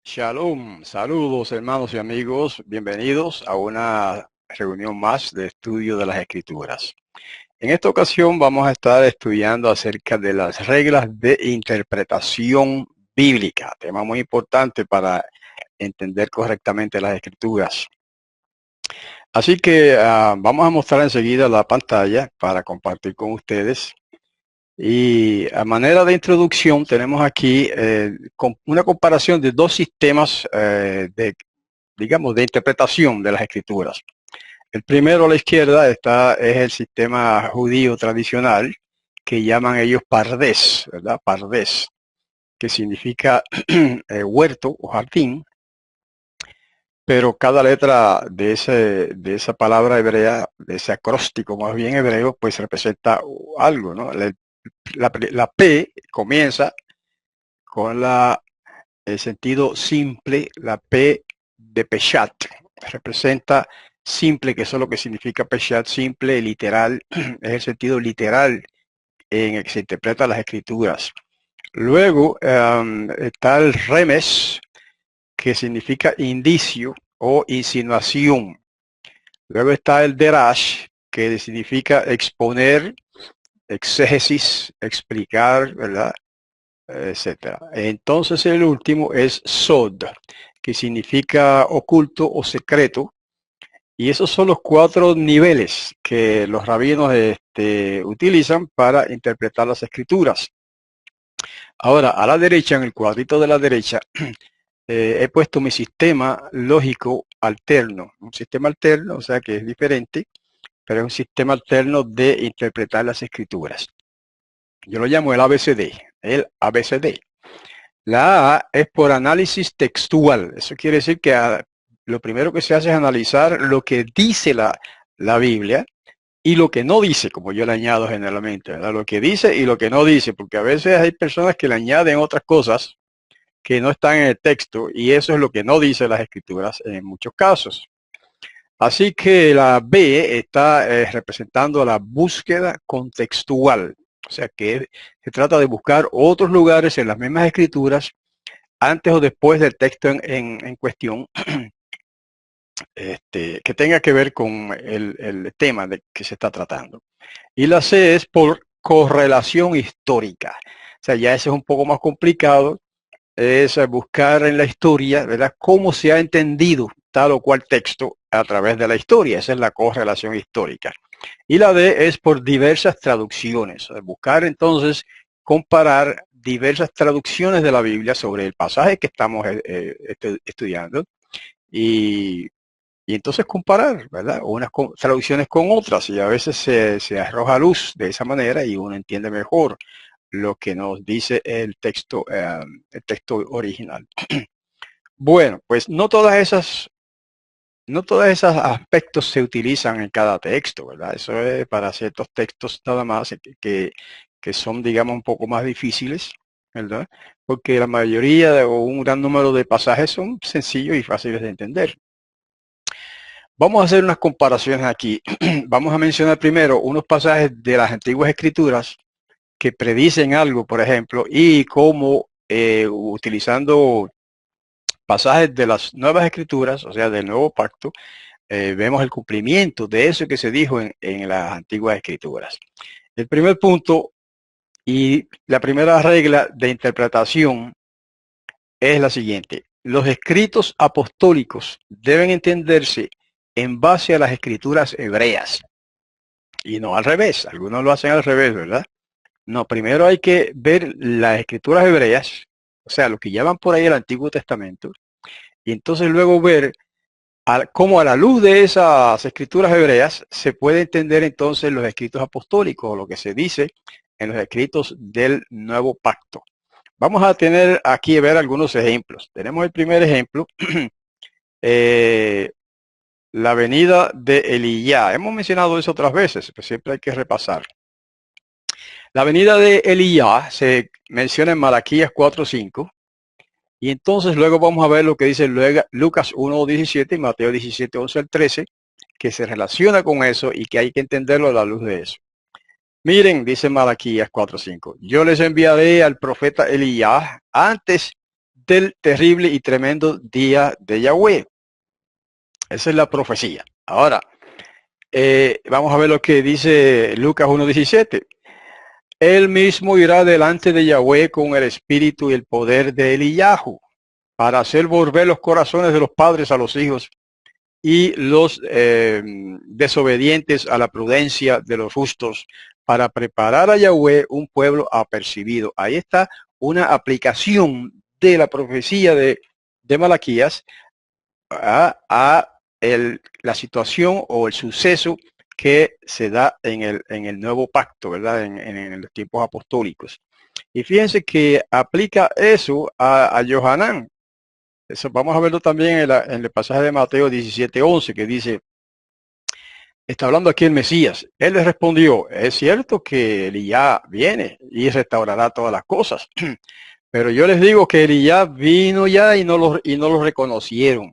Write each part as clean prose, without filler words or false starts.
Shalom, saludos hermanos y amigos, bienvenidos a una reunión más de estudio de las Escrituras. En esta ocasión vamos a estar estudiando acerca de las reglas de interpretación bíblica, tema muy importante para entender correctamente las Escrituras. Así que vamos a mostrar enseguida la pantalla para compartir con ustedes. Y a manera de introducción tenemos aquí una comparación de dos sistemas digamos, de interpretación de las escrituras. El primero a la izquierda es el sistema judío tradicional que llaman ellos pardés, ¿verdad? Pardés, que significa huerto o jardín, pero cada letra de esa palabra hebrea, de ese acróstico más bien hebreo, pues representa algo, ¿no? La P comienza con el sentido simple, la P de Peshat, representa simple, que eso es lo que significa Peshat, simple, literal, es el sentido literal en el que se interpretan las escrituras. Luego está el Remes, que significa indicio o insinuación. Luego está el Derash, que significa exponer, exégesis, explicar, ¿verdad? Etcétera. Entonces el último es Sod, que significa oculto o secreto. Y esos son los cuatro niveles que los rabinos utilizan para interpretar las escrituras. Ahora, a la derecha, en el cuadrito de la derecha, he puesto mi sistema lógico alterno. Un sistema alterno, o sea que es diferente, pero es un sistema alterno de interpretar las escrituras. Yo lo llamo el ABCD, el ABCD. La A es por análisis textual. Eso quiere decir que lo primero que se hace es analizar lo que dice la Biblia y lo que no dice, como yo le añado generalmente, ¿verdad? Lo que dice y lo que no dice, porque a veces hay personas que le añaden otras cosas que no están en el texto y eso es lo que no dice las escrituras en muchos casos. Así que la B está representando la búsqueda contextual, o sea que se trata de buscar otros lugares en las mismas escrituras antes o después del texto en cuestión, que tenga que ver con el tema de que se está tratando. Y la C es por correlación histórica. O sea, ya eso es un poco más complicado, es buscar en la historia, ¿verdad?, cómo se ha entendido tal o cual texto a través de la historia. Esa es la correlación histórica. Y la D es por diversas traducciones. Buscar entonces, comparar diversas traducciones de la Biblia sobre el pasaje que estamos estudiando y, y entonces comparar, ¿verdad? Unas traducciones con otras y a veces se arroja luz de esa manera y uno entiende mejor lo que nos dice el texto original. Bueno, pues no todos esos aspectos se utilizan en cada texto, ¿verdad? Eso es para ciertos textos nada más que son, digamos, un poco más difíciles, ¿verdad? Porque la mayoría o un gran número de pasajes son sencillos y fáciles de entender. Vamos a hacer unas comparaciones aquí. Vamos a mencionar primero unos pasajes de las antiguas escrituras que predicen algo, por ejemplo, y cómo utilizando pasajes de las nuevas escrituras, o sea, del nuevo pacto, vemos el cumplimiento de eso que se dijo en las antiguas escrituras. El primer punto y la primera regla de interpretación es la siguiente. Los escritos apostólicos deben entenderse en base a las escrituras hebreas y no al revés. Algunos lo hacen al revés, ¿verdad? No, primero hay que ver las escrituras hebreas, o sea, lo que llaman por ahí el Antiguo Testamento, y entonces luego ver cómo a la luz de esas escrituras hebreas se puede entender entonces los escritos apostólicos, o lo que se dice en los escritos del nuevo pacto. Vamos a tener aquí ver algunos ejemplos. Tenemos el primer ejemplo, la venida de Elías. Hemos mencionado eso otras veces, pero siempre hay que repasar. La venida de Elías se menciona en Malaquías 4:5. Y entonces luego vamos a ver lo que dice Lucas 1:17 y Mateo 17:11 al 13, que se relaciona con eso y que hay que entenderlo a la luz de eso. Miren, dice Malaquías 4:5, yo les enviaré al profeta Elías antes del terrible y tremendo día de Yahweh. Esa es la profecía. Ahora, vamos a ver lo que dice Lucas 1:17. Él mismo irá delante de Yahweh con el espíritu y el poder de Eliyahu, para hacer volver los corazones de los padres a los hijos y los desobedientes a la prudencia de los justos, para preparar a Yahweh un pueblo apercibido. Ahí está una aplicación de la profecía de Malaquías a la situación o el suceso que se da en el nuevo pacto, ¿verdad? En los tiempos apostólicos. Y fíjense que aplica eso a Johanán. Eso vamos a verlo también en el pasaje de Mateo 17:11, que dice, está hablando aquí el Mesías. Él le respondió, es cierto que Elías viene y restaurará todas las cosas, pero yo les digo que Elías vino ya y no lo reconocieron.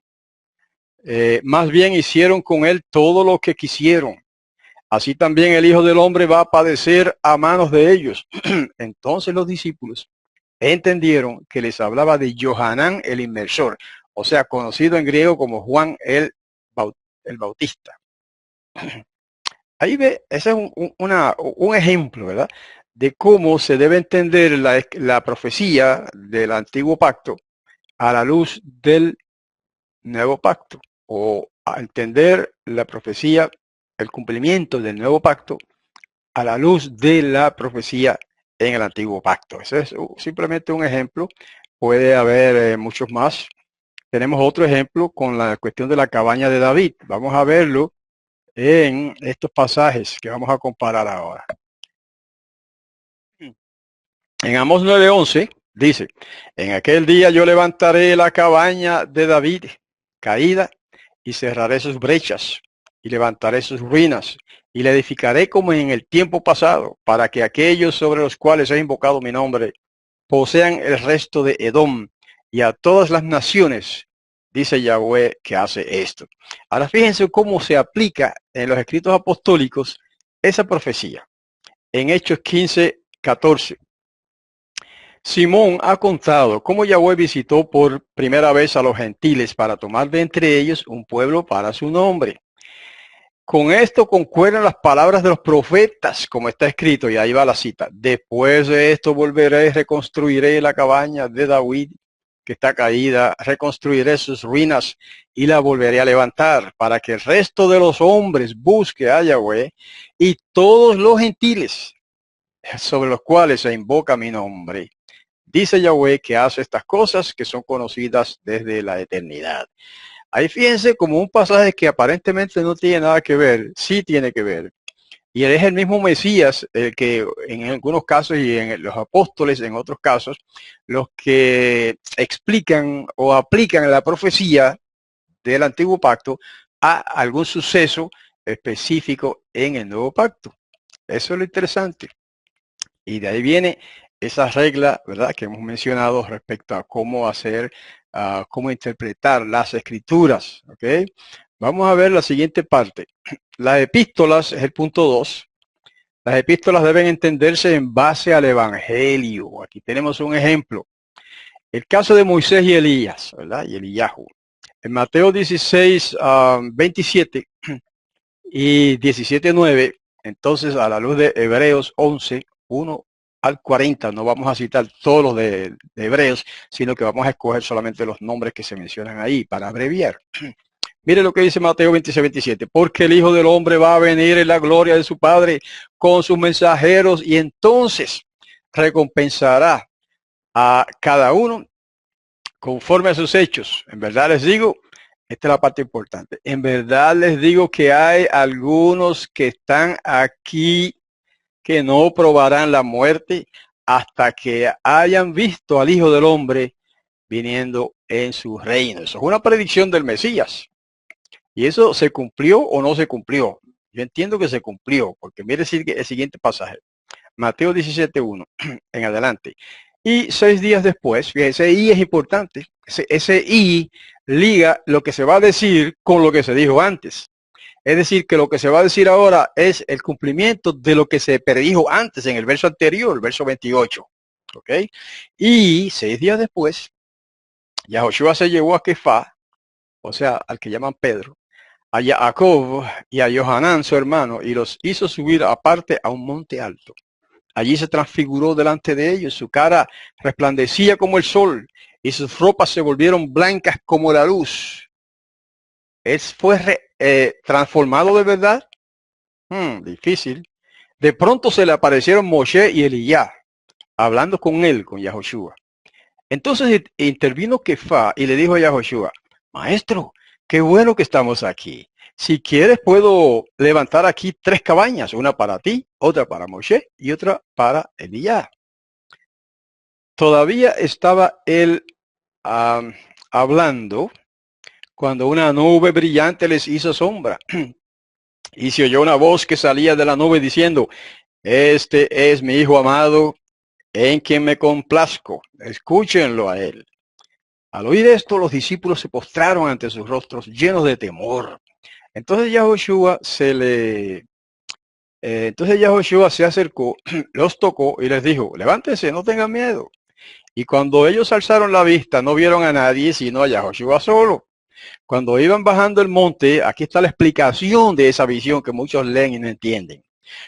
Más bien hicieron con él todo lo que quisieron. Así también el Hijo del Hombre va a padecer a manos de ellos. Entonces los discípulos entendieron que les hablaba de Johanán el Inmersor, o sea, conocido en griego como Juan el Bautista. Ahí ve, ese es un ejemplo, ¿verdad?, de cómo se debe entender la profecía del antiguo pacto a la luz del nuevo pacto, o a entender la profecía, el cumplimiento del nuevo pacto a la luz de la profecía en el antiguo pacto. Ese es simplemente un ejemplo. Puede haber muchos más. Tenemos otro ejemplo con la cuestión de la cabaña de David. Vamos a verlo en estos pasajes que vamos a comparar ahora. En Amós 9:11 dice, en aquel día yo levantaré la cabaña de David caída y cerraré sus brechas y levantaré sus ruinas y la edificaré como en el tiempo pasado, para que aquellos sobre los cuales he invocado mi nombre posean el resto de Edom, y a todas las naciones, dice Yahweh, que hace esto. Ahora fíjense cómo se aplica en los escritos apostólicos esa profecía. En Hechos 15:14. Simón ha contado cómo Yahweh visitó por primera vez a los gentiles para tomar de entre ellos un pueblo para su nombre. Con esto concuerdan las palabras de los profetas, como está escrito, y ahí va la cita. Después de esto volveré, reconstruiré la cabaña de David, que está caída, reconstruiré sus ruinas y la volveré a levantar, para que el resto de los hombres busque a Yahweh y todos los gentiles sobre los cuales se invoca mi nombre. Dice Yahweh que hace estas cosas que son conocidas desde la eternidad. Ahí fíjense como un pasaje que aparentemente no tiene nada que ver, sí tiene que ver. Y él es el mismo Mesías, el que en algunos casos y en los apóstoles en otros casos, los que explican o aplican la profecía del antiguo pacto a algún suceso específico en el nuevo pacto. Eso es lo interesante. Y de ahí viene esa regla, ¿verdad?, que hemos mencionado respecto a cómo hacer, cómo interpretar las escrituras. ¿Ok? Vamos a ver la siguiente parte. Las epístolas es el punto 2. Las epístolas deben entenderse en base al evangelio. Aquí tenemos un ejemplo. El caso de Moisés y Elías, ¿verdad? Y Eliyahu. En Mateo 16, 27 y 17:9, entonces a la luz de Hebreos 11, 1 al 40, no vamos a citar todos los de Hebreos, sino que vamos a escoger solamente los nombres que se mencionan ahí para abreviar. Mire lo que dice Mateo 26, 27. Porque el Hijo del Hombre va a venir en la gloria de su Padre con sus mensajeros y entonces recompensará a cada uno conforme a sus hechos. En verdad les digo, esta es la parte importante. En verdad les digo que hay algunos que están aquí que no probarán la muerte hasta que hayan visto al Hijo del Hombre viniendo en su reino. Eso es una predicción del Mesías. ¿Y eso se cumplió o no se cumplió? Yo entiendo que se cumplió, porque mire el siguiente pasaje. Mateo 17:1 en adelante. Y 6 días después, fíjese, ese I es importante. Ese I liga lo que se va a decir con lo que se dijo antes. Es decir, que lo que se va a decir ahora es el cumplimiento de lo que se predijo antes en el verso anterior, el verso 28. ¿Ok? Y 6 días después, Yahoshua se llevó a Kefá, o sea, al que llaman Pedro, a Jacob y a Johanán, su hermano, y los hizo subir aparte a un monte alto. Allí se transfiguró delante de ellos, su cara resplandecía como el sol y sus ropas se volvieron blancas como la luz. Él fue transformado de verdad. Difícil. De pronto se le aparecieron Moshe y Elías, hablando con él, con Yahoshua. Entonces intervino Kefá y le dijo a Yahoshua, maestro, qué bueno que estamos aquí. Si quieres puedo levantar aquí 3 cabañas, una para ti, otra para Moshe y otra para Elías. Todavía estaba él hablando cuando una nube brillante les hizo sombra. Y se oyó una voz que salía de la nube diciendo, este es mi hijo amado en quien me complazco. Escúchenlo a él. Al oír esto, los discípulos se postraron ante sus rostros llenos de temor. Entonces Yahoshua se acercó, los tocó y les dijo, levántense, no tengan miedo. Y cuando ellos alzaron la vista, no vieron a nadie, sino a Yahoshua solo. Cuando iban bajando el monte, aquí está la explicación de esa visión que muchos leen y no entienden.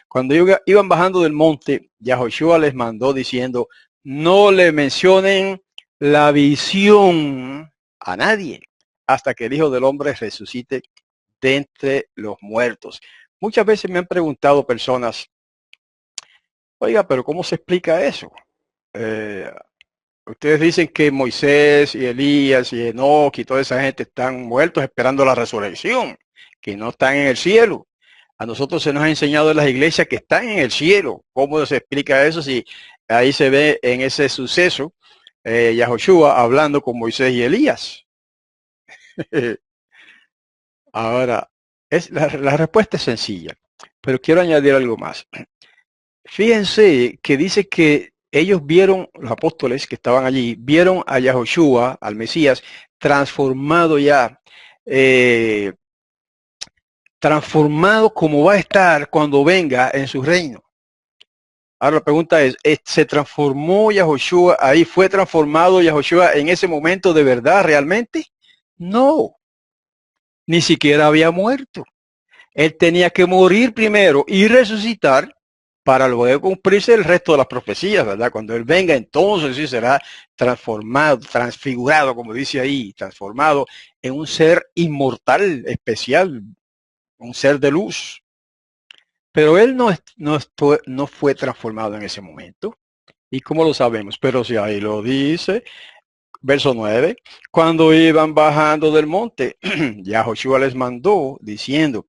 Cuando iban bajando del monte, Yahoshua les mandó diciendo, no le mencionen la visión a nadie hasta que el Hijo del Hombre resucite de entre los muertos. Muchas veces me han preguntado personas, oiga, pero ¿cómo se explica eso? Ustedes dicen que Moisés y Elías y Enoch y toda esa gente están muertos esperando la resurrección, que no están en el cielo. A nosotros se nos ha enseñado en las iglesias que están en el cielo. ¿Cómo se explica eso? Si ahí se ve en ese suceso Yahoshua hablando con Moisés y Elías. Ahora, la respuesta es sencilla, pero quiero añadir algo más. Fíjense que dice que ellos vieron, los apóstoles que estaban allí, vieron a Yahoshua, al Mesías, transformado ya, transformado como va a estar cuando venga en su reino. Ahora la pregunta es, ¿se transformó Yahoshua ahí? ¿Fue transformado Yahoshua en ese momento de verdad realmente? No, ni siquiera había muerto. Él tenía que morir primero y resucitar para luego cumplirse el resto de las profecías, ¿verdad? Cuando Él venga, entonces sí será transformado, transfigurado, como dice ahí, transformado en un ser inmortal, especial, un ser de luz. Pero Él no fue transformado en ese momento. ¿Y cómo lo sabemos? Pero si ahí lo dice, verso 9, cuando iban bajando del monte, Yahoshua les mandó diciendo,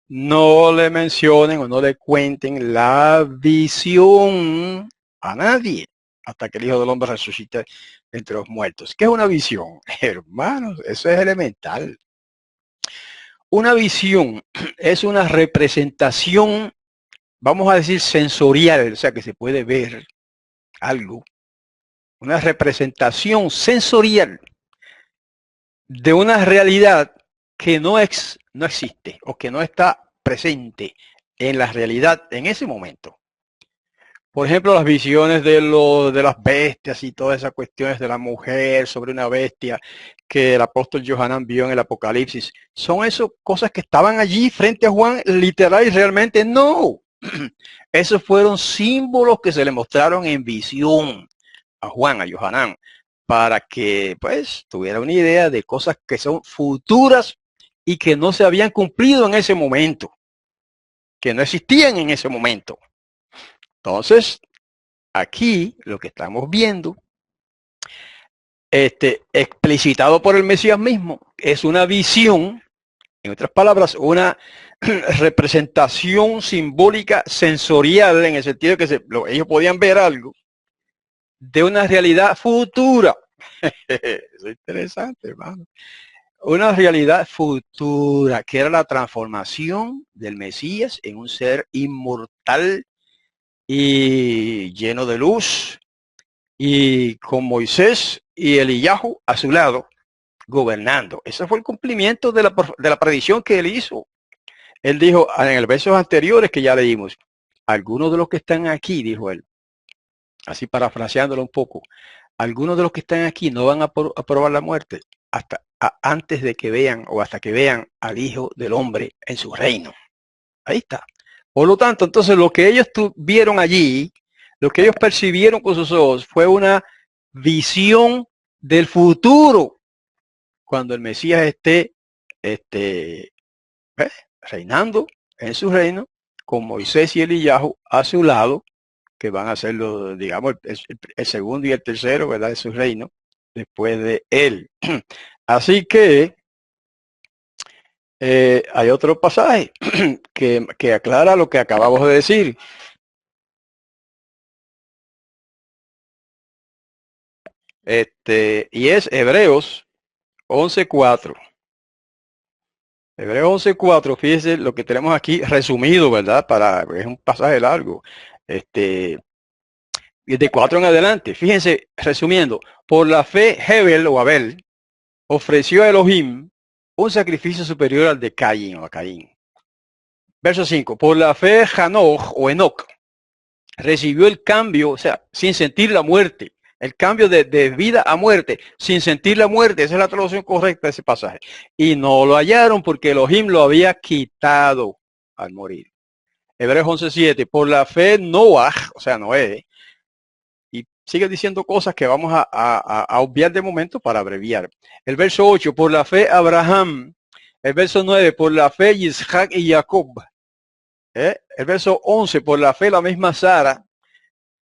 no le mencionen o no le cuenten la visión a nadie hasta que el Hijo del Hombre resucite entre los muertos. ¿Qué es una visión? Hermanos, eso es elemental. Una visión es una representación, vamos a decir, sensorial, o sea, que se puede ver algo. Una representación sensorial de una realidad que no existe o que no está presente en la realidad en ese momento. Por ejemplo, las visiones de las bestias y todas esas cuestiones de la mujer sobre una bestia que el apóstol Johanán vio en el Apocalipsis, ¿son eso cosas que estaban allí frente a Juan literal y realmente? No. Esos fueron símbolos que se le mostraron en visión a Juan, a Johanán, para que pues tuviera una idea de cosas que son futuras y que no se habían cumplido en ese momento, que no existían en ese momento. Entonces, aquí lo que estamos viendo, explicitado por el Mesías mismo, es una visión, en otras palabras, una representación simbólica sensorial, en el sentido que ellos podían ver algo, de una realidad futura. Eso es interesante, hermano. Una realidad futura, que era la transformación del Mesías en un ser inmortal y lleno de luz, y con Moisés y Eliyahu a su lado, gobernando. Ese fue el cumplimiento de la predicción que él hizo. Él dijo en el versos anteriores que ya leímos, algunos de los que están aquí, dijo él, así parafraseándolo un poco, algunos de los que están aquí no van a probar la muerte hasta antes de que vean o hasta que vean al Hijo del Hombre en su reino. Ahí está. Por lo tanto, entonces lo que ellos vieron allí, lo que ellos percibieron con sus ojos fue una visión del futuro cuando el Mesías esté este, reinando en su reino con Moisés y Eliyahu a su lado, que van a ser los, digamos, el segundo y el tercero, ¿verdad?, de su reino, después de él. Así que hay otro pasaje que aclara lo que acabamos de decir. Y es Hebreos 11:4. Hebreos 11:4, fíjese lo que tenemos aquí resumido, ¿verdad? Es un pasaje largo. Y de 4 en adelante, fíjense, resumiendo, por la fe Hebel o Abel ofreció a Elohim un sacrificio superior al de Caín o a Caín. Verso 5, por la fe Hanoch o Enoch recibió el cambio, o sea, sin sentir la muerte, el cambio de vida a muerte, sin sentir la muerte, esa es la traducción correcta de ese pasaje. Y no lo hallaron porque Elohim lo había quitado al morir. Hebreos 11:7, por la fe Noah, o sea, Noé, y sigue diciendo cosas que vamos a obviar de momento para abreviar. El verso 8, por la fe Abraham. El verso 9, por la fe Isaac y Jacob. El verso 11, por la fe la misma Sara.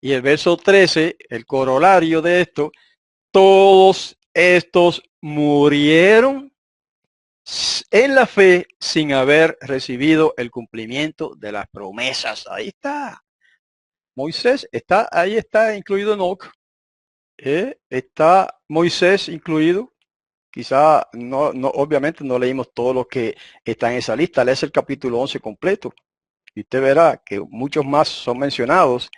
Y el verso 13, el corolario de esto, todos estos murieron en la fe sin haber recibido el cumplimiento de las promesas. Ahí está. Moisés está, ahí está incluido Enoch. Está Moisés incluido. Quizá no, obviamente no leímos todo lo que está en esa lista. Lees el capítulo 11 completo y usted verá que muchos más son mencionados.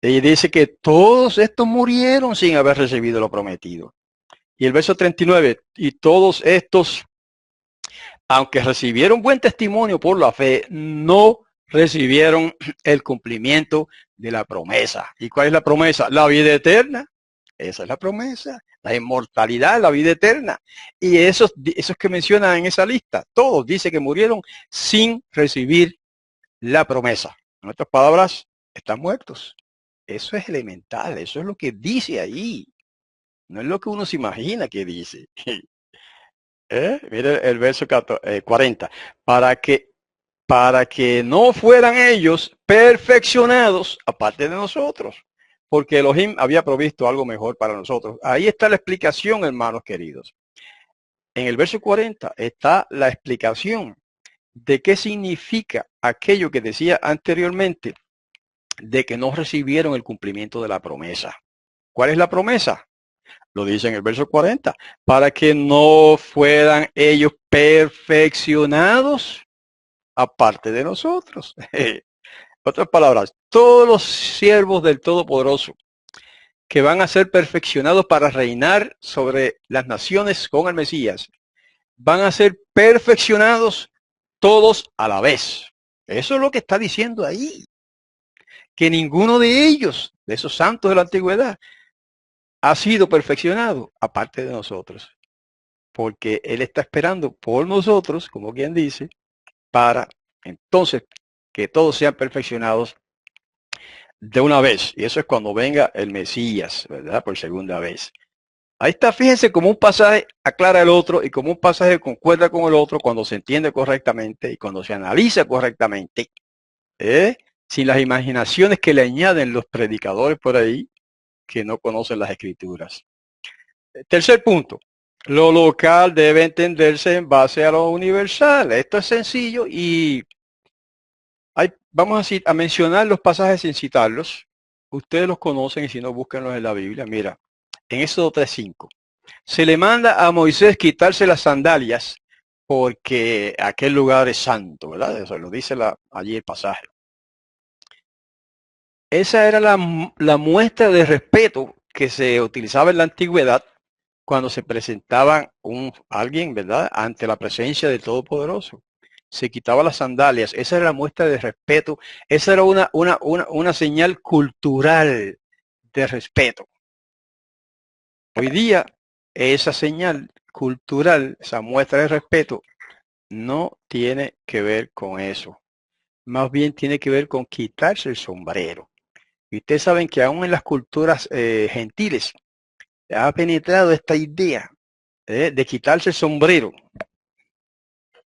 Y dice que todos estos murieron sin haber recibido lo prometido. Y el verso 39, y todos estos, aunque recibieron buen testimonio por la fe, no recibieron el cumplimiento de la promesa. ¿Y cuál es la promesa? La vida eterna. Esa es la promesa. La inmortalidad, la vida eterna. Y esos que mencionan en esa lista, todos dicen que murieron sin recibir la promesa. En otras palabras, están muertos. Eso es elemental, eso es lo que dice ahí. No es lo que uno se imagina que dice. Mire el verso 40. Para que no fueran ellos perfeccionados aparte de nosotros, porque Elohim había provisto algo mejor para nosotros. Ahí está la explicación, hermanos queridos. En el verso 40 está la explicación de qué significa aquello que decía anteriormente de que no recibieron el cumplimiento de la promesa. ¿Cuál es la promesa? Lo dice en el verso 40, para que no fueran ellos perfeccionados aparte de nosotros. Otras palabras, todos los siervos del Todopoderoso que van a ser perfeccionados para reinar sobre las naciones con el Mesías, van a ser perfeccionados todos a la vez. Eso es lo que está diciendo ahí. Que ninguno de ellos, de esos santos de la antigüedad, ha sido perfeccionado aparte de nosotros. Porque Él está esperando por nosotros, como quien dice, para entonces que todos sean perfeccionados de una vez. Y eso es cuando venga el Mesías, ¿verdad? Por segunda vez. Ahí está, fíjense como un pasaje aclara el otro y como un pasaje concuerda con el otro cuando se entiende correctamente y cuando se analiza correctamente, sin las imaginaciones que le añaden los predicadores por ahí que no conocen las escrituras. Tercer punto, lo local debe entenderse en base a lo universal. Esto es sencillo y vamos a mencionar los pasajes sin citarlos. Ustedes los conocen y si no, búsquenlos en la Biblia. Mira, en Éxodo 3:5. Se le manda a Moisés quitarse las sandalias porque aquel lugar es santo, ¿verdad? Eso lo dice allí el pasaje. Esa era la muestra de respeto que se utilizaba en la antigüedad cuando se presentaba alguien, ¿verdad?, ante la presencia del Todopoderoso. Se quitaba las sandalias. Esa era la muestra de respeto. Esa era una señal cultural de respeto. Hoy día, esa señal cultural, esa muestra de respeto, no tiene que ver con eso. Más bien tiene que ver con quitarse el sombrero. Y ustedes saben que aún en las culturas gentiles ha penetrado esta idea de quitarse el sombrero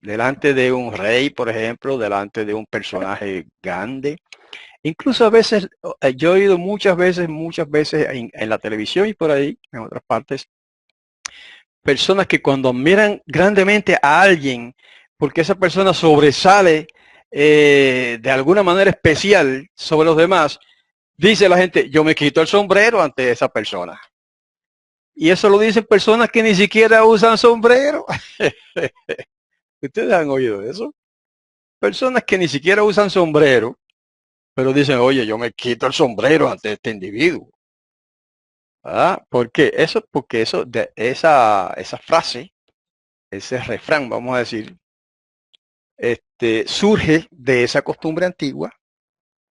delante de un rey, por ejemplo, delante de un personaje grande. Incluso a veces, yo he oído muchas veces en la televisión y por ahí, en otras partes, personas que cuando miran grandemente a alguien, porque esa persona sobresale de alguna manera especial sobre los demás, dice la gente, yo me quito el sombrero ante esa persona. Y eso lo dicen personas que ni siquiera usan sombrero. ¿Ustedes han oído eso? Personas que ni siquiera usan sombrero, pero dicen, oye, yo me quito el sombrero ante este individuo. ¿Ah? ¿Por qué? Eso, porque esa frase, ese refrán, vamos a decir, surge de esa costumbre antigua,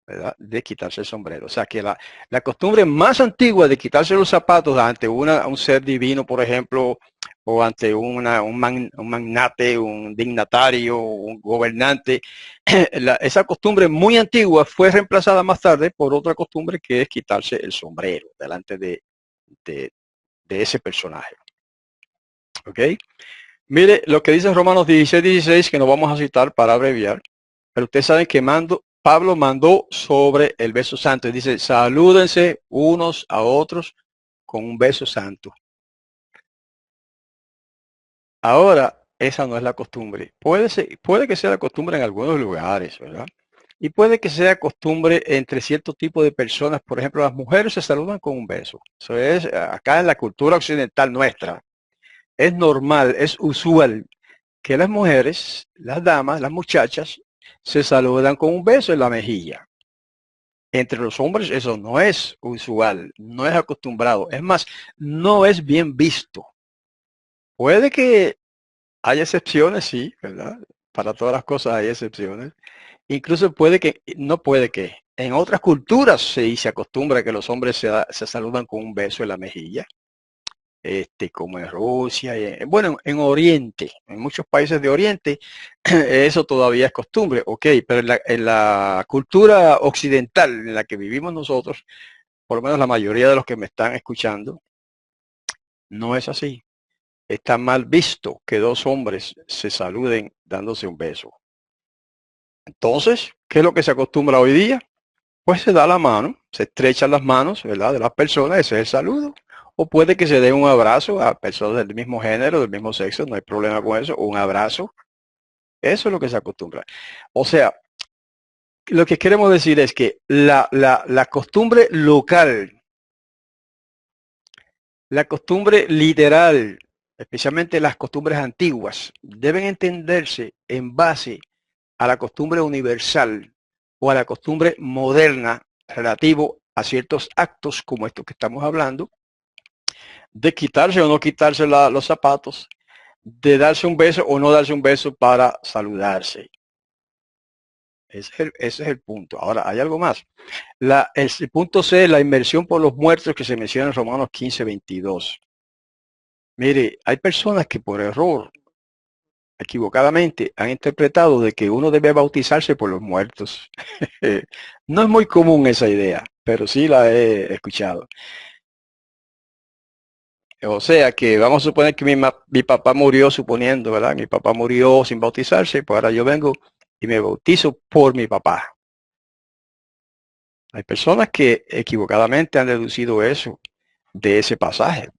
¿verdad? De quitarse el sombrero. O sea que la costumbre más antigua de quitarse los zapatos ante un ser divino, por ejemplo, o ante un magnate, un dignatario, un gobernante, esa costumbre muy antigua fue reemplazada más tarde por otra costumbre que es quitarse el sombrero delante de, de ese personaje. ¿Ok? Mire lo que dice Romanos 16, que nos vamos a citar para abreviar. Pero ustedes saben que Pablo mandó sobre el beso santo. Y dice, salúdense unos a otros con un beso santo. Ahora, esa no es la costumbre. Puede que sea la costumbre en algunos lugares, ¿verdad? Y puede que sea costumbre entre cierto tipo de personas. Por ejemplo, las mujeres se saludan con un beso. Eso es acá en la cultura occidental nuestra. Es normal, es usual que las mujeres, las damas, las muchachas, se saludan con un beso en la mejilla. Entre los hombres eso no es usual, no es acostumbrado. Es más, no es bien visto. Puede que haya excepciones, sí, ¿verdad? Para todas las cosas hay excepciones. Incluso no puede que, en otras culturas se acostumbra que los hombres se saludan con un beso en la mejilla. Como en Rusia, bueno, en Oriente, en muchos países de Oriente, eso todavía es costumbre, ok, pero en la cultura occidental en la que vivimos nosotros, por lo menos la mayoría de los que me están escuchando, no es así. Está mal visto que dos hombres se saluden dándose un beso. Entonces, ¿qué es lo que se acostumbra hoy día? Pues se da la mano, se estrechan las manos, ¿verdad? De las personas, ese es el saludo. O puede que se dé un abrazo a personas del mismo género, del mismo sexo, no hay problema con eso, un abrazo. Eso es lo que se acostumbra. O sea, lo que queremos decir es que la costumbre local, la costumbre literal, especialmente las costumbres antiguas, deben entenderse en base a la costumbre universal o a la costumbre moderna relativo a ciertos actos como estos que estamos hablando, de quitarse o no quitarse los zapatos, de darse un beso o no darse un beso para saludarse. Ese es el punto. Ahora, hay algo más. El punto C es la inmersión por los muertos que se menciona en Romanos 15:22. Mire, hay personas que por error, equivocadamente, han interpretado de que uno debe bautizarse por los muertos. No es muy común esa idea, pero sí la he escuchado. O sea que vamos a suponer que mi papá murió, suponiendo, ¿verdad? Mi papá murió sin bautizarse, pues ahora yo vengo y me bautizo por mi papá. Hay personas que equivocadamente han deducido eso de ese pasaje.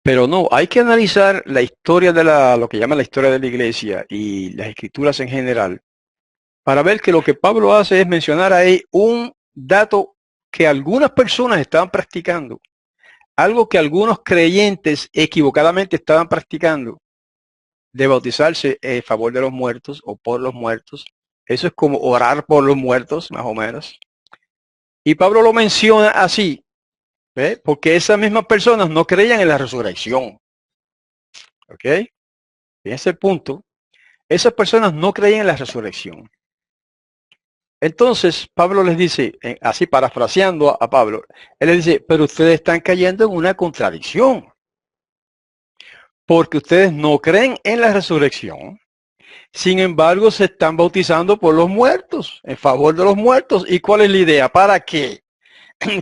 Pero no, hay que analizar la historia lo que llaman la historia de la iglesia y las escrituras en general, para ver que lo que Pablo hace es mencionar ahí un dato que algunas personas estaban practicando, algo que algunos creyentes equivocadamente estaban practicando, de bautizarse en favor de los muertos o por los muertos. Eso es como orar por los muertos, más o menos. Y Pablo lo menciona así, ¿ve? Porque esas mismas personas no creían en la resurrección. ¿Ok? En ese punto, esas personas no creían en la resurrección. Entonces, Pablo les dice, así parafraseando a Pablo, él les dice, pero ustedes están cayendo en una contradicción, porque ustedes no creen en la resurrección. Sin embargo, se están bautizando por los muertos, en favor de los muertos. ¿Y cuál es la idea? ¿Para qué?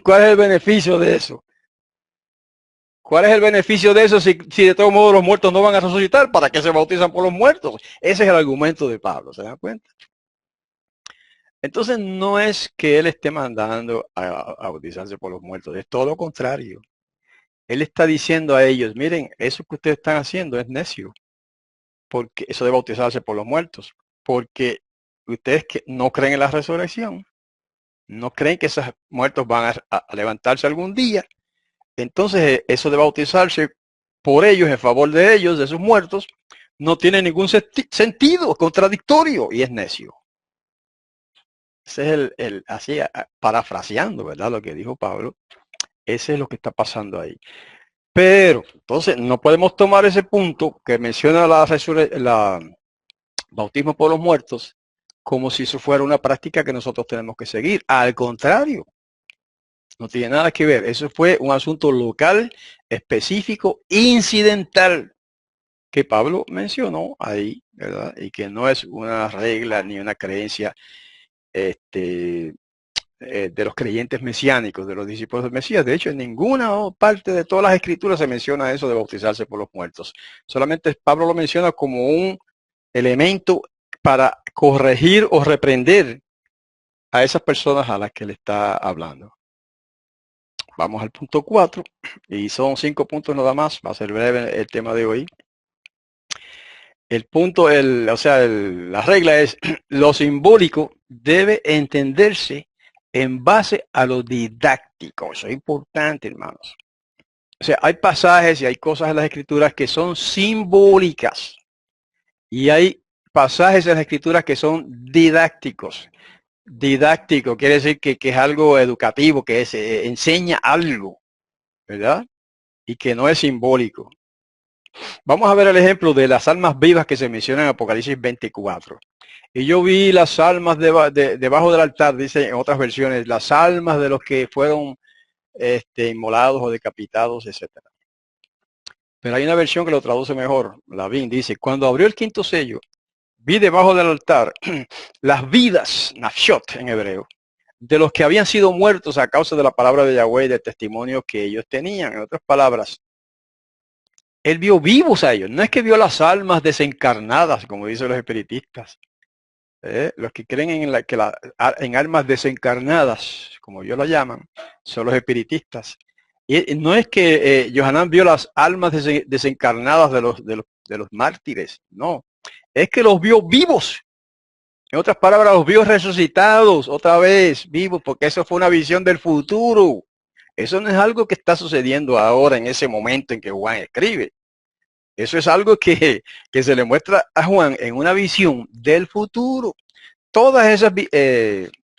¿Cuál es el beneficio de eso? ¿Cuál es el beneficio de eso si de todos modos los muertos no van a resucitar? ¿Para qué se bautizan por los muertos? Ese es el argumento de Pablo, ¿se dan cuenta? Entonces no es que él esté mandando a bautizarse por los muertos, es todo lo contrario. Él está diciendo a ellos, miren, eso que ustedes están haciendo es necio, porque eso de bautizarse por los muertos, porque ustedes que no creen en la resurrección, no creen que esos muertos van a levantarse algún día. Entonces eso de bautizarse por ellos, en favor de ellos, de sus muertos, no tiene ningún sentido, contradictorio y es necio. Ese es así, parafraseando, ¿verdad? Lo que dijo Pablo. Ese es lo que está pasando ahí. Pero, entonces, no podemos tomar ese punto que menciona la bautismo por los muertos como si eso fuera una práctica que nosotros tenemos que seguir. Al contrario, no tiene nada que ver. Eso fue un asunto local, específico, incidental, que Pablo mencionó ahí, ¿verdad? Y que no es una regla ni una creencia de los creyentes mesiánicos, de los discípulos del Mesías. De hecho, en ninguna parte de todas las escrituras se menciona eso de bautizarse por los muertos. Solamente Pablo lo menciona como un elemento para corregir o reprender a esas personas a las que le está hablando. Vamos al punto 4, y son 5 puntos nada más, va a ser breve el tema de hoy. El punto, la regla es, lo simbólico debe entenderse en base a lo didáctico. Eso es importante, hermanos. O sea, hay pasajes y hay cosas en las escrituras que son simbólicas. Y hay pasajes en las escrituras que son didácticos. Didáctico quiere decir que es algo educativo, que enseña algo, ¿verdad? Y que no es simbólico. Vamos a ver el ejemplo de las almas vivas que se mencionan en Apocalipsis 24. Y yo vi las almas debajo del altar, dice en otras versiones, las almas de los que fueron inmolados o decapitados, etcétera. Pero hay una versión que lo traduce mejor. La VIN dice, cuando abrió el quinto sello, vi debajo del altar las vidas, nafshot en hebreo, de los que habían sido muertos a causa de la palabra de Yahweh y del testimonio que ellos tenían. En otras palabras, él vio vivos a ellos. No es que vio las almas desencarnadas, como dicen los espiritistas. Los que creen en almas desencarnadas, como ellos lo llaman, son los espiritistas. Y no es que Yohanan vio las almas desencarnadas de los mártires, no. Es que los vio vivos. En otras palabras, los vio resucitados otra vez, vivos, porque eso fue una visión del futuro. Eso no es algo que está sucediendo ahora en ese momento en que Juan escribe. Eso es algo que se le muestra a Juan en una visión del futuro. Todas esas,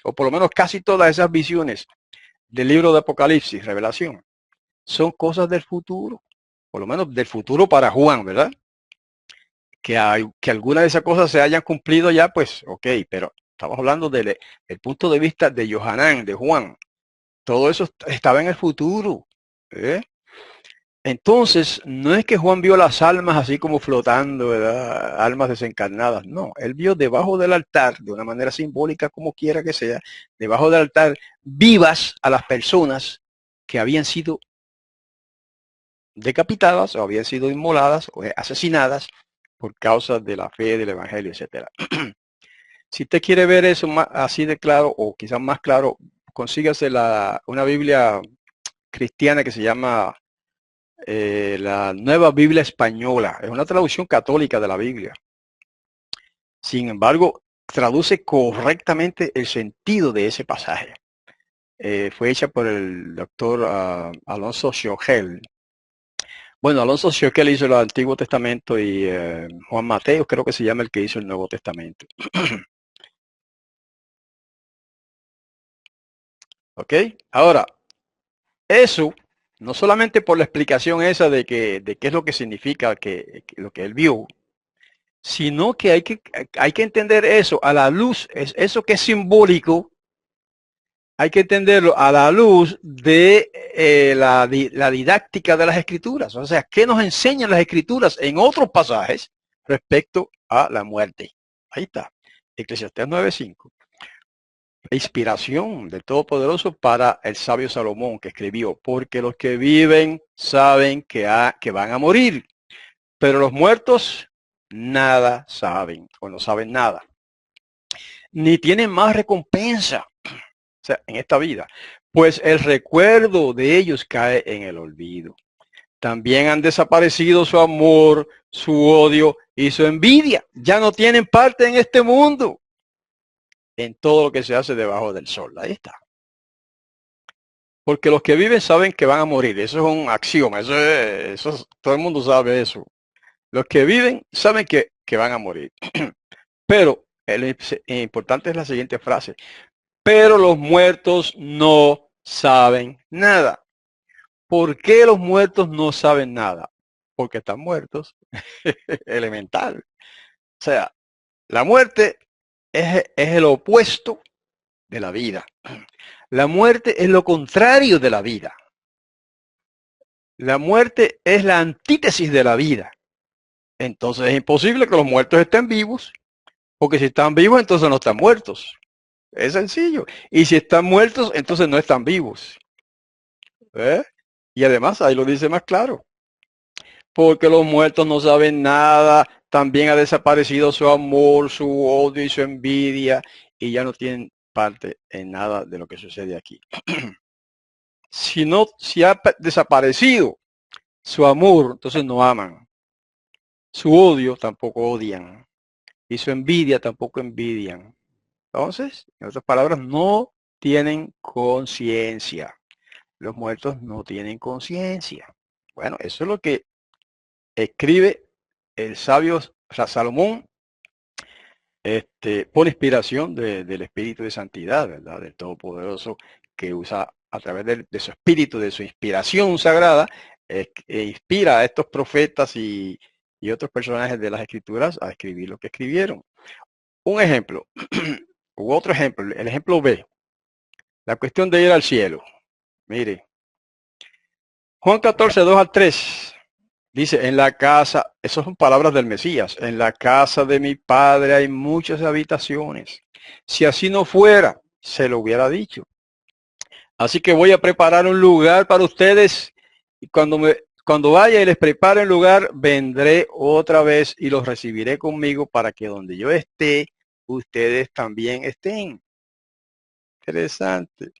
o por lo menos casi todas esas visiones del libro de Apocalipsis, Revelación, son cosas del futuro. Por lo menos del futuro para Juan, ¿verdad? Que algunas de esas cosas se hayan cumplido ya, pues ok, pero estamos hablando del punto de vista de Yohanan, de Juan. Todo eso estaba en el futuro. ¿Eh? Entonces, no es que Juan vio las almas así como flotando, ¿verdad? Almas desencarnadas. No, él vio debajo del altar, de una manera simbólica como quiera que sea, debajo del altar, vivas a las personas que habían sido decapitadas o habían sido inmoladas o asesinadas por causa de la fe del evangelio, etcétera. Si usted quiere ver eso así de claro o quizás más claro, consígase una Biblia cristiana que se llama la Nueva Biblia Española. Es una traducción católica de la Biblia. Sin embargo, traduce correctamente el sentido de ese pasaje. Fue hecha por el doctor Alonso Siogel. Bueno, Alonso Siogel hizo el Antiguo Testamento y Juan Mateo creo que se llama el que hizo el Nuevo Testamento. ¿Ok? Ahora, eso, no solamente por la explicación esa de qué es lo que significa lo que él vio, sino que hay que entender eso a la luz, eso que es simbólico, hay que entenderlo a la luz de la didáctica de las escrituras. O sea, ¿qué nos enseñan las escrituras en otros pasajes respecto a la muerte? Ahí está. Eclesiastés 9:5. Inspiración del Todopoderoso para el sabio Salomón que escribió, porque los que viven saben que van a morir, pero los muertos nada saben o no saben nada, ni tienen más recompensa, o sea, en esta vida, pues el recuerdo de ellos cae en el olvido. También han desaparecido su amor, su odio y su envidia. Ya no tienen parte en este mundo, en todo lo que se hace debajo del sol. Ahí está. Porque los que viven saben que van a morir. Eso es un axioma. Todo el mundo sabe eso. Los que viven saben que van a morir. Pero lo importante es la siguiente frase. Pero los muertos no saben nada. ¿Por qué los muertos no saben nada? Porque están muertos. Elemental. O sea, la muerte es el opuesto de la vida. La muerte es lo contrario de la vida. La muerte es la antítesis de la vida. Entonces es imposible que los muertos estén vivos, porque si están vivos, entonces no están muertos. Es sencillo. Y si están muertos, entonces no están vivos. ¿Eh? Y además, ahí lo dice más claro. Porque los muertos no saben nada, también ha desaparecido su amor, su odio y su envidia, y ya no tienen parte en nada de lo que sucede aquí. Si ha desaparecido su amor, entonces no aman. Su odio tampoco odian. Y su envidia tampoco envidian. Entonces, en otras palabras, no tienen conciencia. Los muertos no tienen conciencia. Bueno, eso es lo que escribe el sabio Salomón, por inspiración del Espíritu de Santidad, ¿verdad? Del Todopoderoso, que usa a través de su espíritu, de su inspiración sagrada, inspira a estos profetas y otros personajes de las Escrituras a escribir lo que escribieron. Un ejemplo, u otro ejemplo, el ejemplo B, la cuestión de ir al cielo. Mire, Juan 14, 2 al 3. Dice, en la casa, esas son palabras del Mesías, en la casa de mi padre hay muchas habitaciones. Si así no fuera, se lo hubiera dicho. Así que voy a preparar un lugar para ustedes y cuando vaya y les prepare un lugar, vendré otra vez y los recibiré conmigo para que donde yo esté, ustedes también estén. Interesante.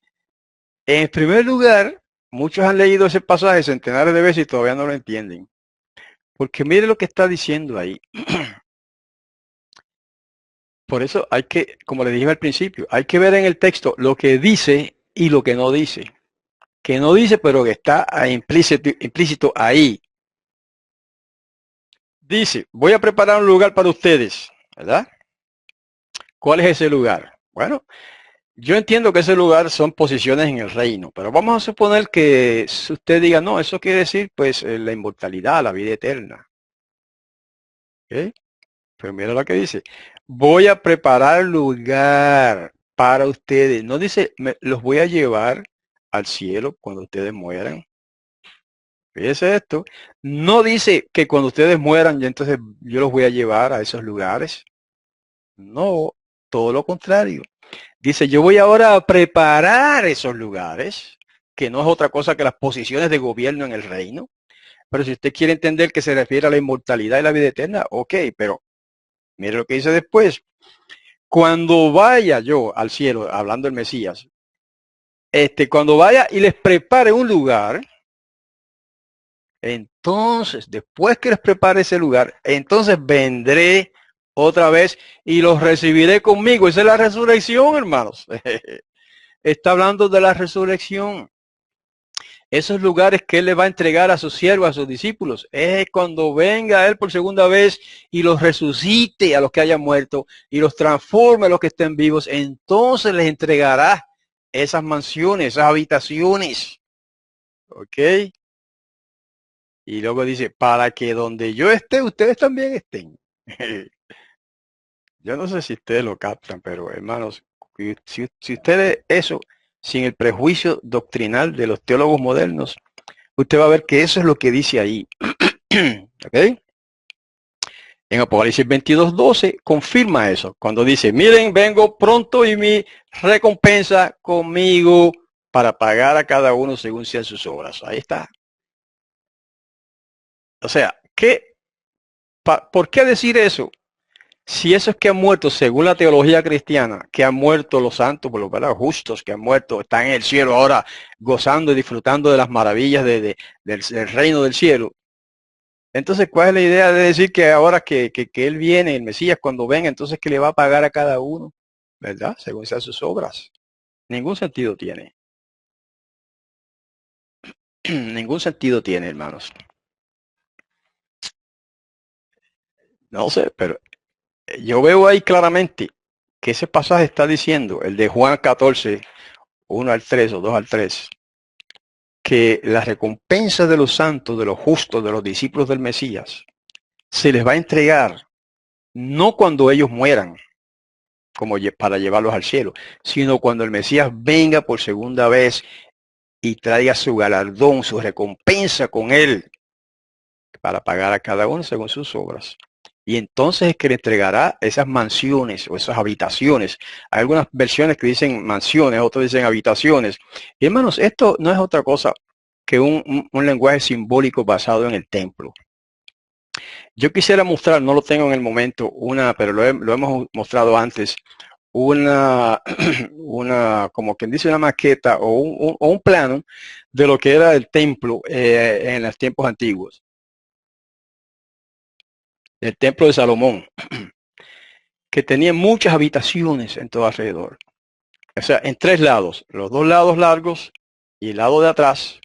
En primer lugar, muchos han leído ese pasaje centenares de veces y todavía no lo entienden. Porque mire lo que está diciendo ahí. Por eso hay que, como le dije al principio, hay que ver en el texto lo que dice y lo que no dice. Que no dice, pero que está implícito ahí. Dice, voy a preparar un lugar para ustedes, ¿verdad? ¿Cuál es ese lugar? Bueno, yo entiendo que ese lugar son posiciones en el reino, pero vamos a suponer que usted diga, no, eso quiere decir pues la inmortalidad, la vida eterna. ¿Okay? Pero mira lo que dice. Voy a preparar lugar para ustedes. No dice, los voy a llevar al cielo cuando ustedes mueran. Fíjese esto. No dice que cuando ustedes mueran, ya entonces yo los voy a llevar a esos lugares. No, todo lo contrario. Dice, yo voy ahora a preparar esos lugares, que no es otra cosa que las posiciones de gobierno en el reino. Pero si usted quiere entender que se refiere a la inmortalidad y la vida eterna, ok, pero mire lo que dice después. Cuando vaya yo al cielo, hablando el Mesías, cuando vaya y les prepare un lugar, entonces, después que les prepare ese lugar, entonces vendré otra vez y los recibiré conmigo. Esa es la resurrección, hermanos. Está hablando de la resurrección. Esos lugares que Él le va a entregar a sus siervos, a sus discípulos, es cuando venga Él por segunda vez y los resucite a los que hayan muerto y los transforme a los que estén vivos, entonces les entregará esas mansiones, esas habitaciones. ¿Ok? Y luego dice, para que donde yo esté, ustedes también estén. Yo no sé si ustedes lo captan, pero hermanos, si ustedes eso, sin el prejuicio doctrinal de los teólogos modernos, usted va a ver que eso es lo que dice ahí. ¿Ok? En Apocalipsis 22:12 confirma eso, cuando dice, miren, vengo pronto y mi recompensa conmigo para pagar a cada uno según sean sus obras. Ahí está. O sea, ¿por qué decir eso? Si eso es que han muerto, según la teología cristiana, que han muerto los santos, por los justos que han muerto, están en el cielo ahora gozando y disfrutando de las maravillas del reino del cielo. Entonces, ¿cuál es la idea de decir que ahora que Él viene, el Mesías, cuando venga, entonces que le va a pagar a cada uno? ¿Verdad? Según sean sus obras. Ningún sentido tiene. Ningún sentido tiene, hermanos. No sé, pero yo veo ahí claramente que ese pasaje está diciendo, el de Juan 14, 1 al 3 o 2 al 3, que la recompensa de los santos, de los justos, de los discípulos del Mesías, se les va a entregar no cuando ellos mueran, como para llevarlos al cielo, sino cuando el Mesías venga por segunda vez y traiga su galardón, su recompensa con él, para pagar a cada uno según sus obras. Y entonces es que le entregará esas mansiones o esas habitaciones. Hay algunas versiones que dicen mansiones, otras dicen habitaciones. Y hermanos, esto no es otra cosa que un lenguaje simbólico basado en el templo. Yo quisiera mostrar, no lo tengo en el momento, pero lo hemos mostrado antes, una, como quien dice, una maqueta o un plano de lo que era el templo en los tiempos antiguos. El templo de Salomón, que tenía muchas habitaciones en todo alrededor. O sea, en tres lados, los dos lados largos y el lado de atrás,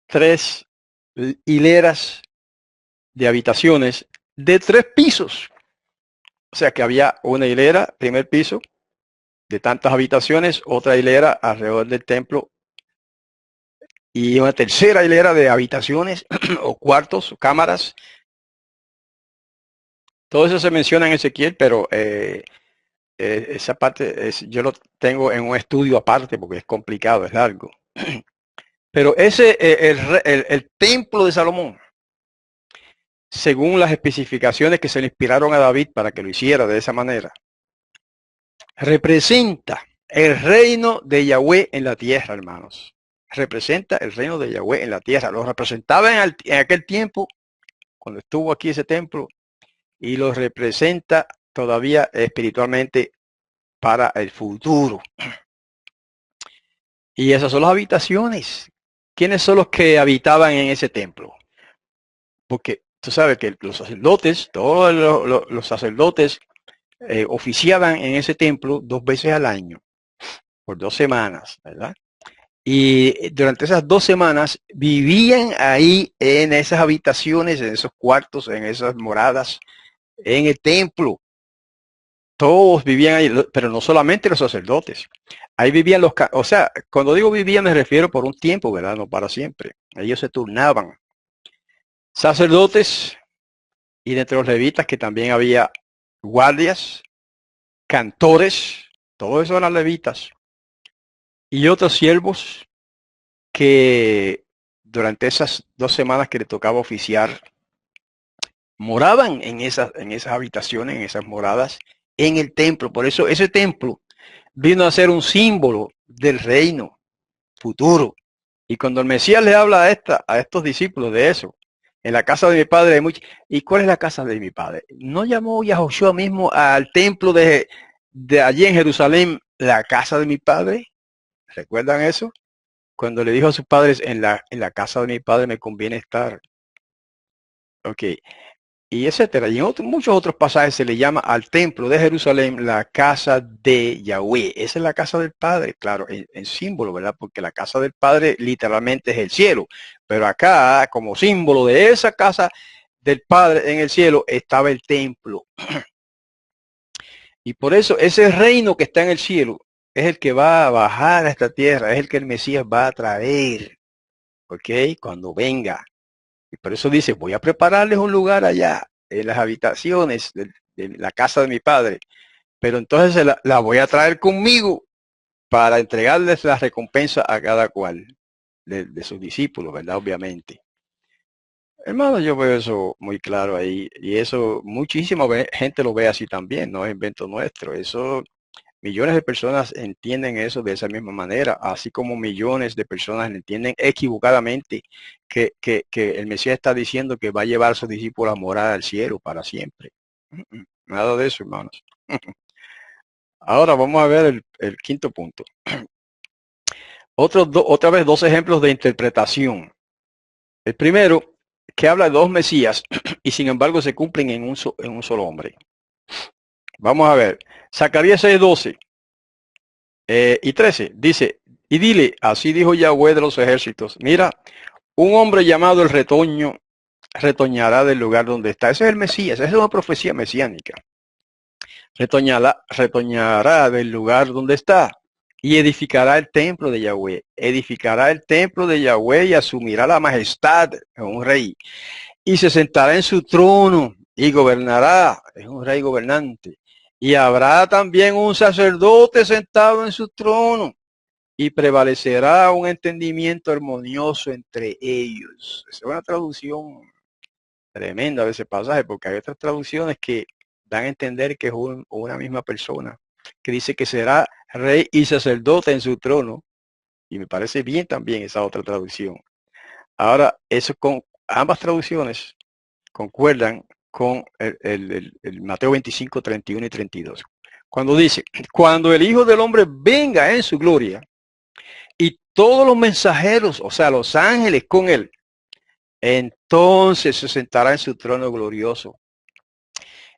tres hileras de habitaciones de 3 pisos. O sea que había una hilera, primer piso, de tantas habitaciones, otra hilera alrededor del templo y una tercera hilera de habitaciones o cuartos, o cámaras. Todo eso se menciona en Ezequiel, pero esa parte yo lo tengo en un estudio aparte porque es complicado, es largo. Pero ese, el templo de Salomón, según las especificaciones que se le inspiraron a David para que lo hiciera de esa manera, representa el reino de Yahweh en la tierra, hermanos. Representa el reino de Yahweh en la tierra. Lo representaba en aquel tiempo, cuando estuvo aquí ese templo, y lo representa todavía espiritualmente para el futuro. Y esas son las habitaciones. ¿Quiénes son los que habitaban en ese templo? Porque tú sabes que los sacerdotes, todos los sacerdotes oficiaban en ese templo 2 veces al año, por 2 semanas, ¿verdad? Y durante esas 2 semanas vivían ahí en esas habitaciones, en esos cuartos, en esas moradas, en el templo. Todos vivían ahí, pero no solamente los sacerdotes. Ahí vivían o sea, cuando digo vivían me refiero por un tiempo, ¿verdad? No para siempre. Ellos se turnaban. Sacerdotes y de entre los levitas que también había guardias, cantores, todo eso eran levitas. Y otros siervos que durante esas 2 semanas que le tocaba oficiar, moraban en esas habitaciones, en esas moradas, en el templo. Por eso ese templo vino a ser un símbolo del reino futuro. Y cuando el Mesías le habla a estos discípulos de eso, en la casa de mi padre hay mucho. ¿Y cuál es la casa de mi padre? ¿No llamó Yahoshua mismo al templo de allí en Jerusalén la casa de mi padre? ¿Recuerdan eso? Cuando le dijo a sus padres, en la casa de mi padre me conviene estar. Ok. Y etcétera. Y en muchos otros pasajes se le llama al templo de Jerusalén la casa de Yahweh. Esa es la casa del Padre, claro, en símbolo, ¿verdad? Porque la casa del Padre literalmente es el cielo. Pero acá, como símbolo de esa casa del Padre en el cielo, estaba el templo. Y por eso ese reino que está en el cielo es el que va a bajar a esta tierra, es el que el Mesías va a traer, ¿ok? Cuando venga. Y por eso dice, voy a prepararles un lugar allá, en las habitaciones de la casa de mi padre, pero entonces la voy a traer conmigo para entregarles la recompensa a cada cual de sus discípulos, ¿verdad? Obviamente. Hermano, yo veo eso muy claro ahí, y eso muchísima gente lo ve así también, no es invento nuestro. Eso, millones de personas entienden eso de esa misma manera, así como millones de personas entienden equivocadamente que el Mesías está diciendo que va a llevar a sus discípulos a morar al cielo para siempre. Nada de eso, hermanos. Ahora vamos a ver el quinto punto. Otra vez dos ejemplos de interpretación. El primero, que habla de dos Mesías y sin embargo se cumplen en un solo hombre. Vamos a ver. Zacarías 6:12 y 13 dice, y dile, así dijo Yahweh de los ejércitos, mira, un hombre llamado el retoño retoñará del lugar donde está. Ese es el Mesías, esa es una profecía mesiánica. Retoñará del lugar donde está y edificará el templo de Yahweh. Edificará el templo de Yahweh y asumirá la majestad de un rey. Y se sentará en su trono y gobernará. Es un rey gobernante. Y habrá también un sacerdote sentado en su trono. Y prevalecerá un entendimiento armonioso entre ellos. Es una traducción tremenda de ese pasaje, porque hay otras traducciones que dan a entender que es una misma persona, que dice que será rey y sacerdote en su trono, y me parece bien también esa otra traducción. Ahora, eso con ambas traducciones concuerdan con el Mateo 25, 31 y 32. Cuando dice, cuando el Hijo del Hombre venga en su gloria y todos los mensajeros, o sea, los ángeles con él, entonces se sentará en su trono glorioso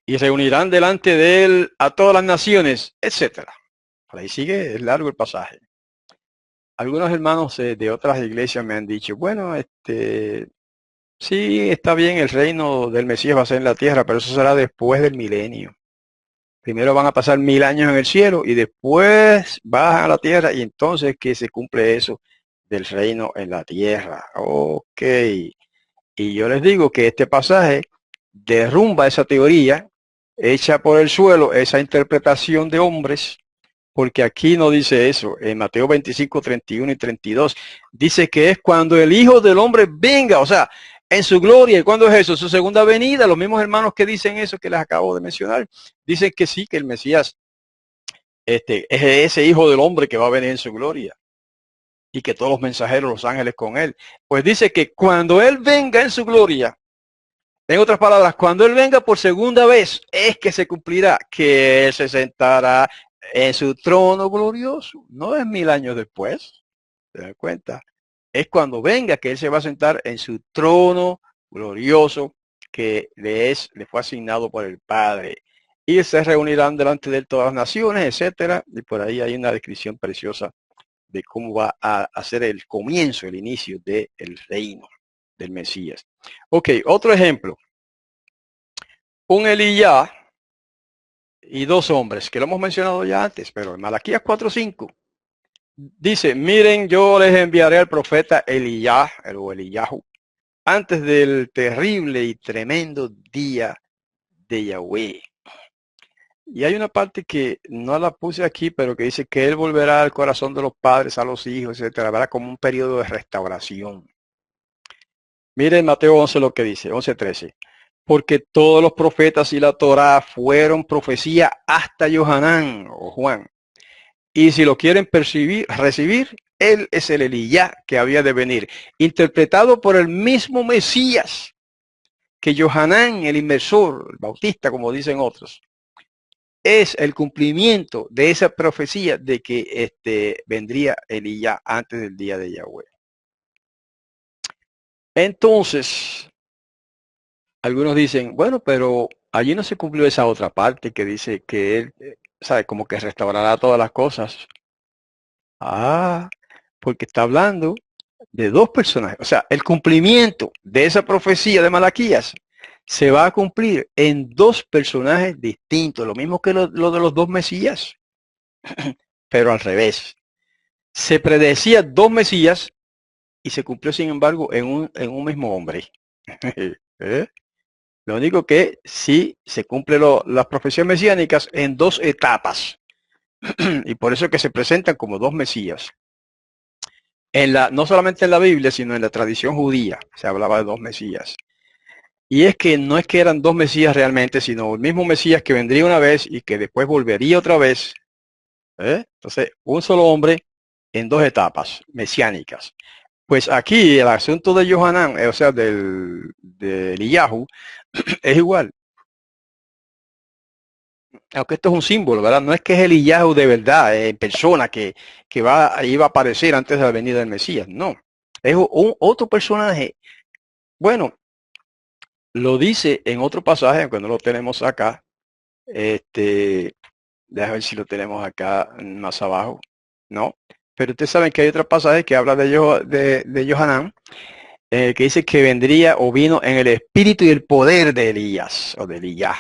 y reunirán delante de él a todas las naciones, etcétera. Por ahí sigue, es largo el pasaje. Algunos hermanos de otras iglesias me han dicho, bueno, sí, está bien, el reino del Mesías va a ser en la tierra, pero eso será después del milenio. Primero van a pasar 1000 años en el cielo y después bajan a la tierra y entonces que se cumple eso del reino en la tierra. Ok. Y yo les digo que este pasaje derrumba esa teoría, echa por el suelo esa interpretación de hombres, porque aquí no dice eso. En Mateo 25, 31 y 32 dice que es cuando el Hijo del Hombre venga, o sea, en su gloria. ¿Y cuándo es eso? Su segunda venida. Los mismos hermanos que dicen eso que les acabo de mencionar, dicen que sí, que el Mesías es ese Hijo del Hombre que va a venir en su gloria y que todos los mensajeros, los ángeles con él. Pues dice que cuando Él venga en su gloria, en otras palabras, cuando Él venga por segunda vez, es que se cumplirá que Él se sentará en su trono glorioso. No es 1000 años después, ¿se dan cuenta? Es cuando venga que Él se va a sentar en su trono glorioso que le fue asignado por el Padre. Y se reunirán delante de Él todas las naciones, etcétera. Y por ahí hay una descripción preciosa de cómo va a ser el comienzo, el inicio del reino del Mesías. Ok, otro ejemplo. Un Elías y dos hombres, que lo hemos mencionado ya antes, pero en Malaquías 4:5 dice, miren, yo les enviaré al profeta Elías, o Eliyahu, antes del terrible y tremendo día de Yahweh. Y hay una parte que no la puse aquí, pero que dice que él volverá al corazón de los padres, a los hijos, etcétera, habrá como un periodo de restauración. Miren Mateo 11 lo que dice, 11:13. Porque todos los profetas y la Torá fueron profecía hasta Johanán o Juan. Y si lo quieren recibir, él es el Elías que había de venir, interpretado por el mismo Mesías que Johanán, el inmersor, el bautista, como dicen otros. Es el cumplimiento de esa profecía de que vendría Elías antes del día de Yahweh. Entonces, algunos dicen, bueno, pero allí no se cumplió esa otra parte que dice que él, sabe, como que restaurará todas las cosas. Ah, porque está hablando de dos personajes. O sea, el cumplimiento de esa profecía de Malaquías se va a cumplir en dos personajes distintos, lo mismo que lo de los dos Mesías, pero al revés. Se predecía dos Mesías y se cumplió, sin embargo, en un mismo hombre. ¿Eh? Lo único que sí se cumplen las profecías mesiánicas en dos etapas. Y por eso es que se presentan como dos Mesías. No solamente en la Biblia, sino en la tradición judía se hablaba de dos Mesías. Y es que no es que eran dos Mesías realmente, sino el mismo Mesías que vendría una vez y que después volvería otra vez. Entonces, un solo hombre en dos etapas mesiánicas. Pues aquí el asunto de Johanán, o sea, de Eliyahu, es igual. Aunque esto es un símbolo, ¿verdad? No es que es Eliyahu de verdad, en persona, que iba a aparecer antes de la venida del Mesías. No. Es otro personaje. Bueno, lo dice en otro pasaje, aunque no lo tenemos acá. Déjame ver si lo tenemos acá más abajo. No. Pero ustedes saben que hay otro pasaje que habla de Johanán, que dice que vendría o vino en el espíritu y el poder de Elías o de Elías.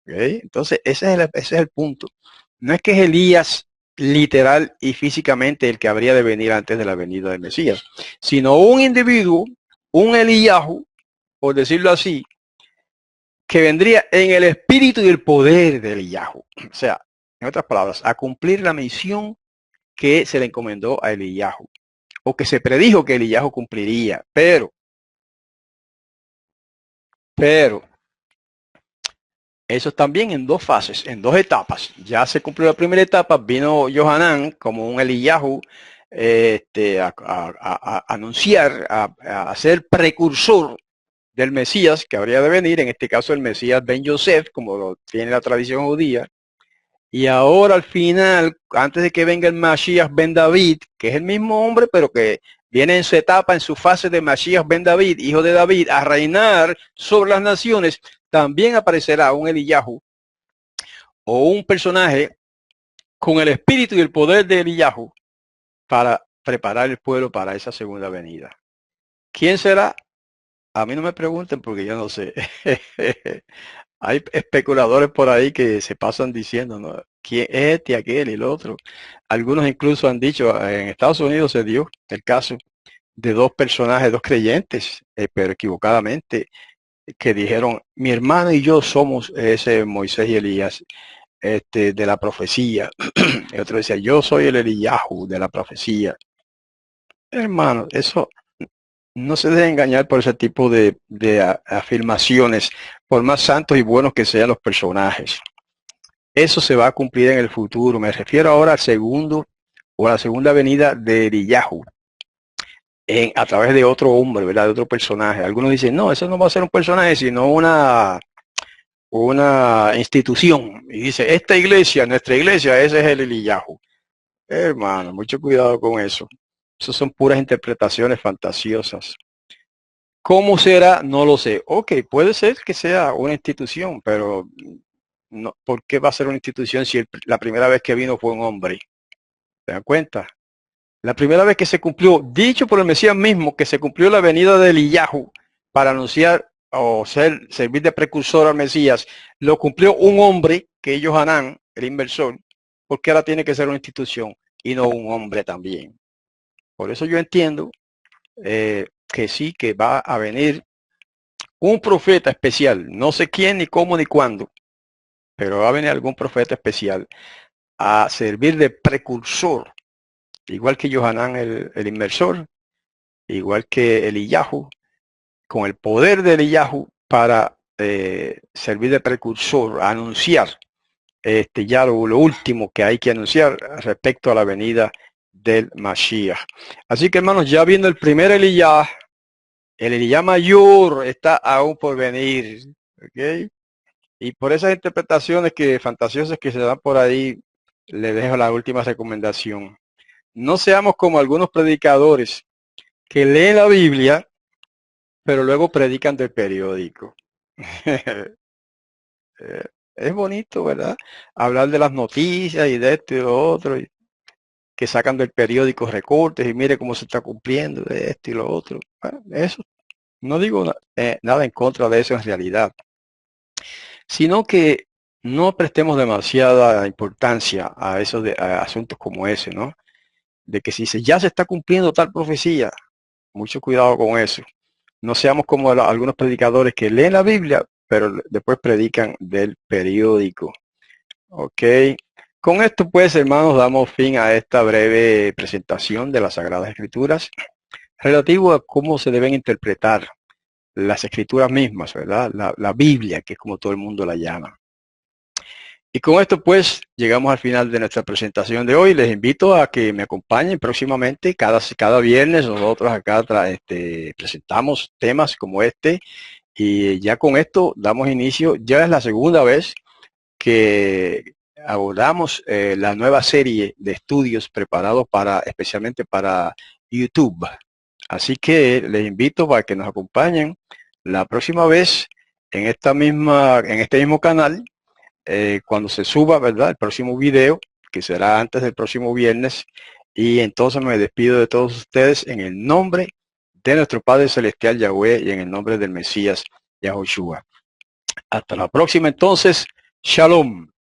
¿Okay? Entonces, ese es el punto. No es que es Elías literal y físicamente el que habría de venir antes de la venida del Mesías, sino un individuo, un Eliyahu, por decirlo así, que vendría en el espíritu y el poder de Eliyahu. O sea, en otras palabras, a cumplir la misión que se le encomendó a Eliyahu, o que se predijo que Eliyahu cumpliría. Pero, eso también en dos fases, en dos etapas. Ya se cumplió la primera etapa, vino Johanán como un Eliyahu a anunciar, a ser precursor del Mesías que habría de venir, en este caso el Mesías Ben Yosef, como lo tiene la tradición judía. Y ahora al final, antes de que venga el Mashiach Ben David, que es el mismo hombre, pero que viene en su etapa, en su fase de Mashiach Ben David, hijo de David, a reinar sobre las naciones, también aparecerá un Eliyahu o un personaje con el espíritu y el poder de Eliyahu para preparar el pueblo para esa segunda venida. ¿Quién será? A mí no me pregunten porque yo no sé. Hay especuladores por ahí que se pasan diciendo, ¿no? ¿Quién es este, aquel y el otro? Algunos incluso han dicho, en Estados Unidos se dio el caso de dos personajes, dos creyentes, pero equivocadamente, que dijeron, mi hermano y yo somos ese Moisés y Elías de la profecía. Y otro decía, yo soy el Eliyahu de la profecía. Hermano, eso no se debe engañar por ese tipo de afirmaciones, por más santos y buenos que sean los personajes. Eso se va a cumplir en el futuro. Me refiero ahora al segundo o a la segunda venida de Eliyahu a través de otro hombre, ¿verdad? De otro personaje. Algunos dicen, no, eso no va a ser un personaje, sino una institución. Y dice, esta iglesia, nuestra iglesia, ese es el Eliyahu. Hermano, mucho cuidado con eso. Eso son puras interpretaciones fantasiosas. ¿Cómo será? No lo sé. Ok, puede ser que sea una institución, pero no, ¿por qué va a ser una institución si la primera vez que vino fue un hombre? ¿Se dan cuenta? La primera vez que se cumplió, dicho por el Mesías mismo, que se cumplió la venida de Eliyahu para anunciar o servir de precursor al Mesías, lo cumplió un hombre, que es Johanán, el inversor, porque ahora tiene que ser una institución y no un hombre también. Por eso yo entiendo que sí, que va a venir un profeta especial, no sé quién, ni cómo, ni cuándo, pero va a venir algún profeta especial a servir de precursor, igual que Johanán el inversor, igual que Eliyahu, con el poder de Eliyahu para servir de precursor, a anunciar ya lo último que hay que anunciar respecto a la venida del Mashiach. Así que hermanos, ya viendo el primer Eliyah, el Eliyah mayor está aún por venir. ¿Okay? Y por esas interpretaciones fantasiosas que se dan por ahí, le dejo la última recomendación. No seamos como algunos predicadores que leen la Biblia, pero luego predican del periódico. Es bonito, ¿verdad? Hablar de las noticias y de esto y de lo otro, y que sacan del periódico recortes y mire cómo se está cumpliendo de esto y lo otro. Bueno, eso, no digo nada en contra de eso en realidad, sino que no prestemos demasiada importancia a esos a asuntos como ese, ¿no? De que si ya se está cumpliendo tal profecía, mucho cuidado con eso. No seamos como algunos predicadores que leen la Biblia, pero después predican del periódico. Ok. Con esto, pues, hermanos, damos fin a esta breve presentación de las Sagradas Escrituras relativo a cómo se deben interpretar las escrituras mismas, ¿verdad? La Biblia, que es como todo el mundo la llama. Y con esto, pues, llegamos al final de nuestra presentación de hoy. Les invito a que me acompañen próximamente. Cada viernes nosotros acá presentamos temas como este. Y ya con esto damos inicio. Ya es la segunda vez que abordamos la nueva serie de estudios preparados especialmente para YouTube. Así que les invito para que nos acompañen la próxima vez en este mismo canal, cuando se suba, ¿verdad? El próximo video, que será antes del próximo viernes. Y entonces me despido de todos ustedes en el nombre de nuestro Padre Celestial Yahweh y en el nombre del Mesías Yahushua. Hasta la próxima entonces. Shalom.